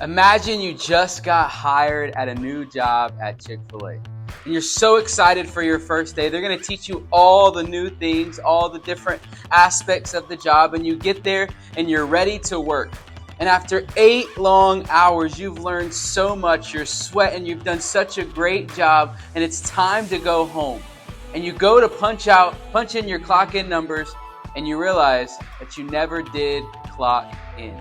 Imagine you just got hired at a new job at Chick-fil-A. And you're so excited for your first day. They're going to teach you all the new things, all the different aspects of the job. And you get there and you're ready to work. And after 8 long hours, you've learned so much. You're sweating. You've done such a great job. And it's time to go home. And you go to punch in your clock in numbers, and you realize that you never did clock in.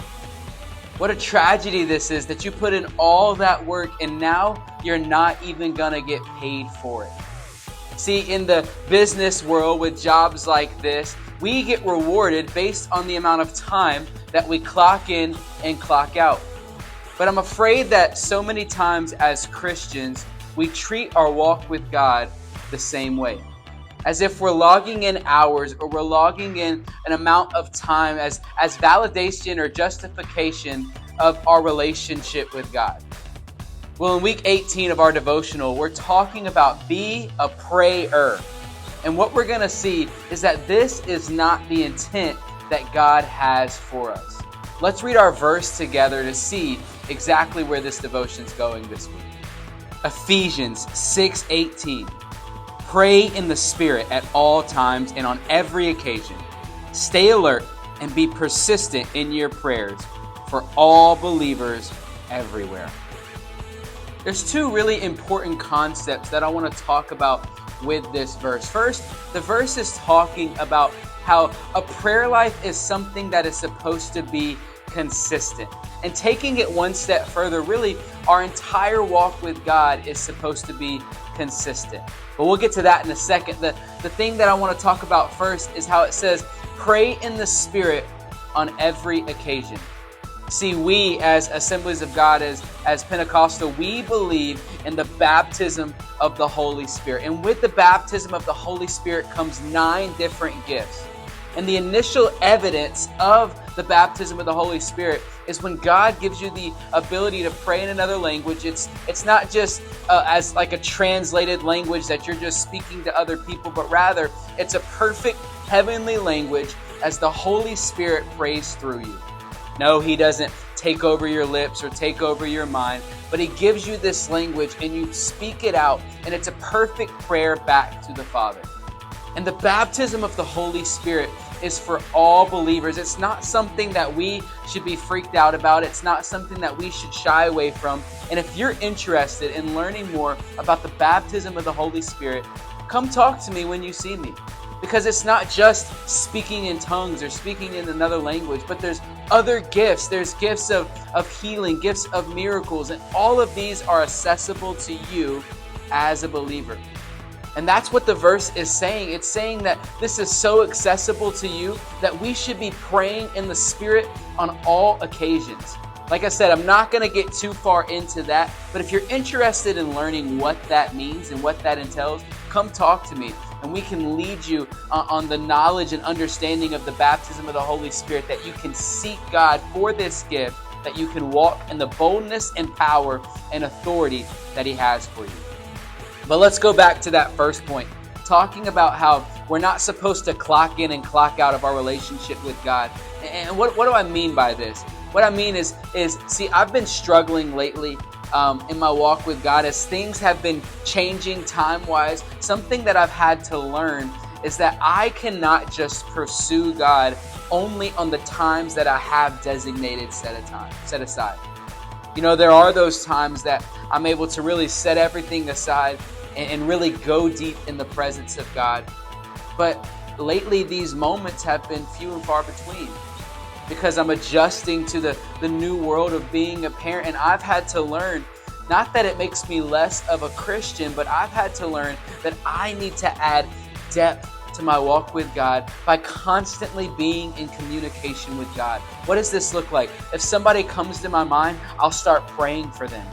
What a tragedy this is that you put in all that work and now you're not even gonna get paid for it. See, in the business world with jobs like this, we get rewarded based on the amount of time that we clock in and clock out. But I'm afraid that so many times as Christians, we treat our walk with God the same way. As if we're logging in hours or we're logging in an amount of time as validation or justification of our relationship with God. Well, in week 18 of our devotional, we're talking about be a prayer. And what we're going to see is that this is not the intent that God has for us. Let's read our verse together to see exactly where this devotion is going this week. Ephesians 6:18. Pray in the Spirit at all times and on every occasion. Stay alert and be persistent in your prayers for all believers everywhere. There's 2 really important concepts that I want to talk about with this verse. First, the verse is talking about how a prayer life is something that is supposed to be consistent. And taking it one step further, really, our entire walk with God is supposed to be consistent. But we'll get to that in a second. The thing that I want to talk about first is how it says, pray in the Spirit on every occasion. See, we as Assemblies of God, as Pentecostal, we believe in the baptism of the Holy Spirit. And with the baptism of the Holy Spirit comes 9 different gifts. And the initial evidence of the baptism of the Holy Spirit is when God gives you the ability to pray in another language. It's not just as like a translated language that you're just speaking to other people, but rather it's a perfect heavenly language as the Holy Spirit prays through you. No, He doesn't take over your lips or take over your mind, but He gives you this language and you speak it out, and it's a perfect prayer back to the Father. And the baptism of the Holy Spirit is for all believers. It's not something that we should be freaked out about. It's not something that we should shy away from. And if you're interested in learning more about the baptism of the Holy Spirit, come talk to me when you see me. Because it's not just speaking in tongues or speaking in another language, but there's other gifts. There's gifts of healing, gifts of miracles, and all of these are accessible to you as a believer. And that's what the verse is saying. It's saying that this is so accessible to you that we should be praying in the Spirit on all occasions. Like I said, I'm not going to get too far into that, but if you're interested in learning what that means and what that entails, come talk to me, and we can lead you on the knowledge and understanding of the baptism of the Holy Spirit, that you can seek God for this gift, that you can walk in the boldness and power and authority that He has for you. But let's go back to that first point, talking about how we're not supposed to clock in and clock out of our relationship with God. And what do I mean by this? What I mean is see, I've been struggling lately in my walk with God as things have been changing time-wise. Something that I've had to learn is that I cannot just pursue God only on the times that I have designated set aside. You know, there are those times that I'm able to really set everything aside and really go deep in the presence of God. But lately, these moments have been few and far between because I'm adjusting to the new world of being a parent. And I've had to learn, not that it makes me less of a Christian, but I've had to learn that I need to add depth to my walk with God by constantly being in communication with God. What does this look like? If somebody comes to my mind, I'll start praying for them.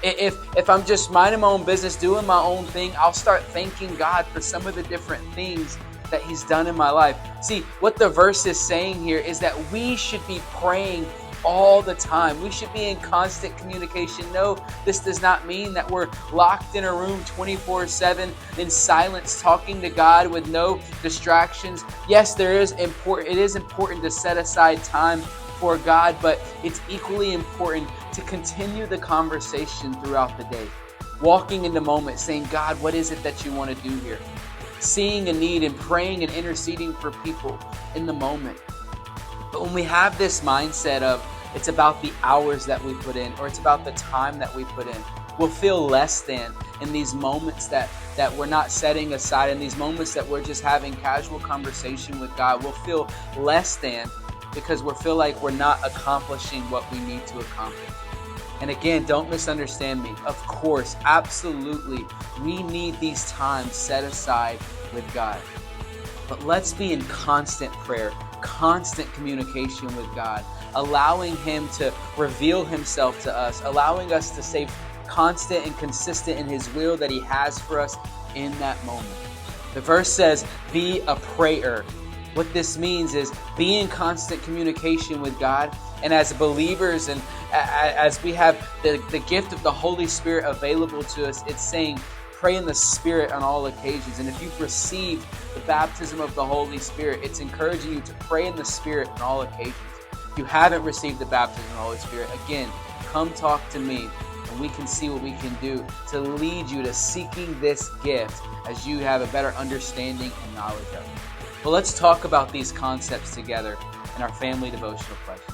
If I'm just minding my own business, doing my own thing, I'll start thanking God for some of the different things that He's done in my life. See, what the verse is saying here is that we should be praying all the time. We should be in constant communication. No, this does not mean that we're locked in a room 24/7 in silence talking to God with no distractions. Yes, it is important to set aside time before God, but it's equally important to continue the conversation throughout the day. Walking in the moment, saying, God, what is it that you want to do here? Seeing a need and praying and interceding for people in the moment. But when we have this mindset of it's about the hours that we put in, or it's about the time that we put in, we'll feel less than in these moments that we're not setting aside, in these moments that we're just having casual conversation with God. We'll feel less than because we feel like we're not accomplishing what we need to accomplish. And again, don't misunderstand me. Of course, absolutely, we need these times set aside with God. But let's be in constant prayer, constant communication with God, allowing Him to reveal Himself to us, allowing us to stay constant and consistent in His will that He has for us in that moment. The verse says, be a prayer. What this means is be in constant communication with God. And as believers and as we have the gift of the Holy Spirit available to us, it's saying pray in the Spirit on all occasions. And if you've received the baptism of the Holy Spirit, it's encouraging you to pray in the Spirit on all occasions. If you haven't received the baptism of the Holy Spirit, again, come talk to me and we can see what we can do to lead you to seeking this gift as you have a better understanding and knowledge of it. Well, let's talk about these concepts together in our family devotional question.